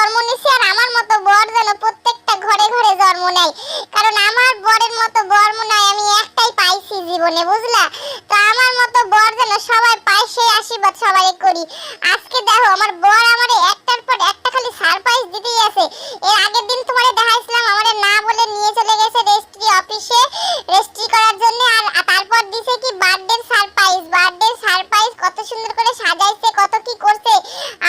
জন্ম নিছি, আর আমার মতো বর যেন প্রত্যেকটা ঘরে ঘরে জন্ম নেয়, কারণ আমার বরের মতো বর মনে হয় আমি একটাই পাইছি জীবনে, বুঝলা? তো আমার মতো বর যেন সবাই পায়, সেই আশীর্বাদ সবাই করি। আজকে দেখো আমার বর আমারে একটার পর একটা খালি সারপ্রাইজ দিতেই আছে। এর আগের দিন তোমারে দেখাইছিলাম আমারে না বলে নিয়ে চলে গেছে রেজিস্ট্রি অফিসে রেজিস্ট্রি করার জন্য, আর তারপর দিছে কি বার্থডে সারপ্রাইজ। বার্থডে সারপ্রাইজ কত সুন্দর করে সাজাইছে, কত কি করছে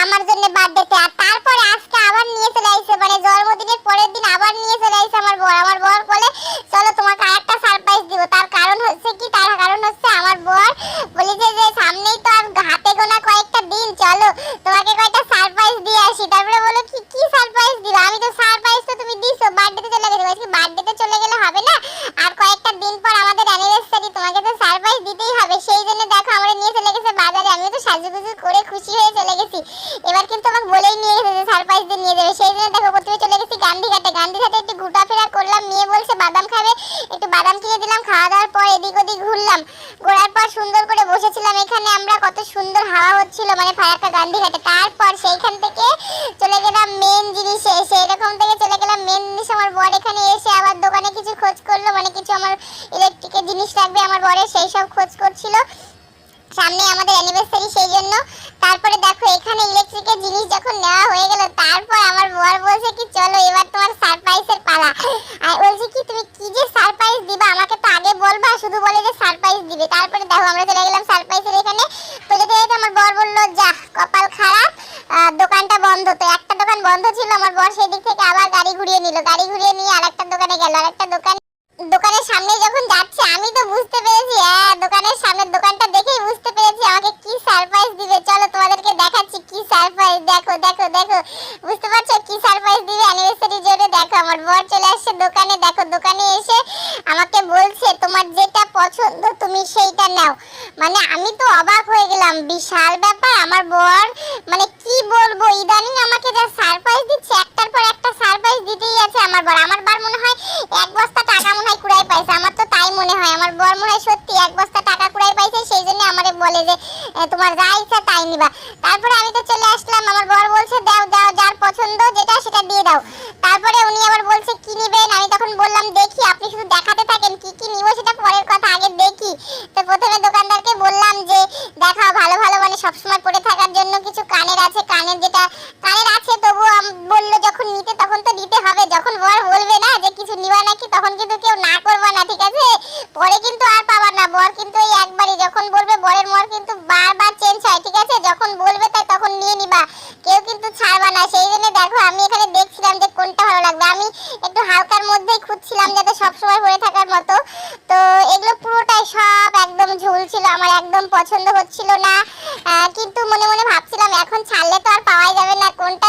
আমার জন্য বার্থডেতে। আর তারপরে আজকে আবার নিয়ে চলে আইছে, মানে জন্মদিনের পরের দিন আবার নিয়ে চলে আইছে আমার বর। আমার বর বলে চলো তোমাকে আরেকটা সারপ্রাইজ দিব। তার কারণ হচ্ছে কি, তার কারণ হচ্ছে আমার বর বলেছে যে সামনেই তো আর হাতে গোনা কয়েকটা দিন, চলো তোমাকে কয়েকটা সারপ্রাইজ দিয়ে আসি। তারপরে বলো কি কি সারপ্রাইজ দিবা? আমি তো সারপ্রাইজ তো তুমি দিছো, বার্থডেতে চলে গেছে। বলছি বার্থডেতে চলে গেলে হবে না, আর কয়েকটা দিন পর আমাদের অ্যানিভার্সারি, তোমাকে তো সারপ্রাইজ দিতেই হবে। সেই জন্য দেখো আমরা নিয়ে চলে গেছে বাজারে। আমি তো সাজুগুজু করে খুশি হয়ে চলে গেছি। এবার কিন্তু আমাকে বলেই নিয়ে গেছে যে সারপ্রাইজ দিয়ে নিয়ে যাবে। সেই জন্য দেখো প্রথমে চলে গেছি গান্ধীঘাটে। গান্ধীঘাটে একটু ঘোরাফেরা করলাম, মেয়ে বলছে বাদাম খাবে, একটু বাদাম কিনে দিলাম। খাওয়া দাওয়ার পর এদিক ওদিক ঘুরলাম, ঘোরার পর সুন্দর করে বসেছিলাম এখানে আমরা, কত সুন্দর হাওয়া হচ্ছিল মানে ফারাক্কা গান্ধীঘাটে। তারপর সেইখান থেকে চলে গেলাম মেন জিনিসে, সেরকম থেকে চলে গেলাম মেন জিনিস। আমার বর এখানে এসে আবার দোকানে কিছু খোঁজ করলো, মানে কিছু আমার ইলেকট্রিকের জিনিস লাগবে আমার বরের, সেই সব খোঁজ করছিল, সামনে আমাদের অ্যানিভার্সারি সেই জন্য। তারপরে দেখো এখানে ইলেকট্রিকের জিনিস যখন নেওয়া হয়ে গেল, তারপর আমার বর বলছে কি চলো এবার তোমার সারপ্রাইজের পালা। আর বলছে কি তুমি কি যে সারপ্রাইজ দিবা আমাকে তো আগে বলবা, শুধু বলে যে সারপ্রাইজ দিবে। তারপরে দেখো আমরা চলে গেলাম সারপ্রাইজের এখানে। তো যেতে যেতে আমার বর বললো যা কপাল খারাপ, দোকানটা বন্ধ। তো একটা দোকান বন্ধ ছিল, আমার বর সেই দিক থেকে আবার গাড়ি ঘুরিয়ে নিল, গাড়ি ঘুরিয়ে নিয়ে আরেকটা দোকানে গেল। আরেকটা দোকানের সামনে যখন যাচ্ছে আমি তো বুঝতে পেরেছি, দোকানের সামনের দোকানটা দেখেই বুঝতে পেরেছি আমাকে কি সারপ্রাইজ দিবে। চলো তোমাদেরকে দেখাচ্ছি কি সারপ্রাইজ। দেখো দেখো দেখো, বুঝতে পারছো কি সারপ্রাইজ দিবে অ্যানিভার্সারির জন্য। দেখো আমার বর চলে আসছে দোকানে। দেখো দোকানে এসে আমাকে বলছে তোমার যেটা পছন্দ তুমি সেইটা নাও। মানে আমি তো অবাক হয়ে গেলাম, বিশাল ব্যাপার। আমার বর মানে কি বলবো, ইদানিং আমাকে যা সারপ্রাইজ দিচ্ছে, একটার পর একটা সারপ্রাইজ দিতেই আছে আমার বর। আমার বার মনে হয় এক বস্তা টাকা মনে হয় কুড়াই পাইছে, আমার তো তাই মনে হয়। আমার বর মনে হয় সত্যি এক বস্তা টাকা কুড়াই পাইছে, সেই জন্য আমারে বলে যে তোমার যা ইচ্ছা তাই নিবা। তারপরে আমি তো চলে আসলাম, আমার বর বলছে দাও দাও, যার পছন্দ যেটা সেটা দিয়ে দাও। তারপরে উনি আবার বলছে কি নিবেন, আমি তখন বললাম দেখি, আপনি শুধু দেখাতে থাকেন, কি কি নিব সেটা পরের কথা, আগে দেখি। তো প্রথমে দোকানদারকে বললাম যে দেখাও ভালো ভালো, মানে সবসময় পরে থাকার জন্য কিছু কানের আছে, কানের যেটা কানের আছে তবু বললো যখন নিতে তখন তো দিতে হবে। যখন বর বলবে না যে কিছু নিবা নাকি, তখন কিন্তু কেউ না করবা না, ঠিক আছে? পরে কিন্তু আর পাবা না। বর কিন্তু এই একবারই যখন বলবে, বরের মর কিন্তু বারবার চেঞ্জ হয়, ঠিক আছে? যখন বলবে তাই তখন নিয়ে নিবা, কেউ কিন্তু ছাড়বা না। সেই জন্য দেখো আমি এখানে দেখছিলাম যে কোনটা ভালো লাগবে। আমি একটু হালকার মধ্যেই খুঁজছিলাম যাতে সবসময় পরে থাকার মতো। তো এগুলো পুরোটাই সব একদম ঝুল ছিল, আমার একদম পছন্দ হচ্ছিল না। কিন্তু মনে মনে ভাবছিলাম এখন ছাড়লে তো আর পাওয়াই যাবে না, কোনটা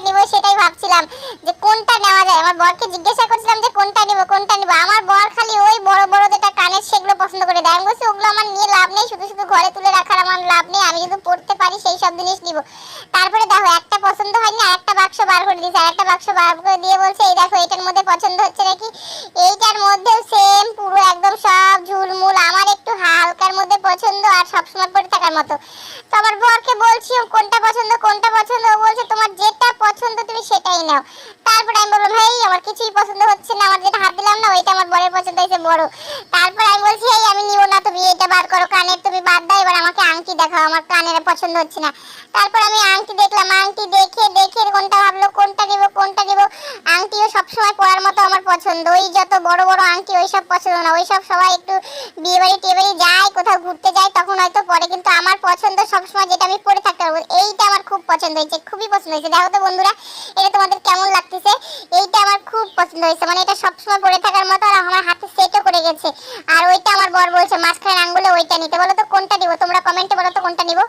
নিব সেটাই ভাবছিলাম যে কোনটা নেওয়া যায়। আমার বরকে জিজ্ঞাসা করছিলাম যে কোনটা নিব। আমার বর খালি ওই বড় বড় যেটা কানের সেগুলো পছন্দ করে দেয়। আমি বলছি ওগুলো আমার নিয়ে লাভ নেই, শুধু শুধু ঘরে তুলে রাখার আমার লাভ নেই, আমি যদি পড়তে পারি সেই সব জিনিস নিব। তারপরে দেখো একটা পছন্দ হয়নি, আরেকটা বাক্স বার করে দিয়েছে। আরেকটা বাক্স বার করে দিয়ে বলছে এই দেখো এটার মধ্যে পছন্দ হচ্ছে নাকি। এইটার মধ্যেও সেম পুরো একদম সব ঝুলমুল, আমার একটু হালকার মধ্যে পছন্দ আর সবসময় পরে থাকার মতো। তো আমার বরকে বলছি কোনটা পছন্দ কোনটা পছন্দ, ও বলছে তোমার যেটা পছন্দ তুমি সেটাই নাও। তারপরে আমি বললাম ভাই আমার কিছুই পছন্দ হচ্ছে না, আমার যেটা হাত দিলাম না ওইটা আমার বরের পছন্দ হয়েছে বড়। তারপর আমি বলছি এই আমি নিব না, তুমি এটা বার করো, কানের তুমি বাদ দাও, এবার আমাকে আংটি দেখাও, আমার কানের পছন্দ হচ্ছে না। তারপর আমি আংটি দেখলাম, আংটি দেখে দেখে কোনটা ভাবলো কোনটা নিব কোনটা নিব। আংটিও সবসময় পরার মতো আমার পছন্দ, ওই যত বড় বড় আংটি ওইসব পছন্দ না। ওইসব সবাই একটু বিয়ে বাড়ি টিয়ে বাড়ি যায়, কোথাও ঘুরতে যায় তখন হয়তো পরে, কিন্তু আমার পছন্দ সবসময় যেটা আমি পরে থাকতে পারবো, এইটা আমার খুব পছন্দ হয়েছে, খুবই পছন্দ হয়েছে। দেখো তো বন্ধুরা এটা তোমাদের কেমন লাগতেছে। এইটা আমার খুব পছন্দ হয়েছে, মানে এটা সবসময় পরে থাকার মতো, আর আমার হাতে সেটও করে গেছে। আর ওইটা আমার বর বলছে মাঝখানে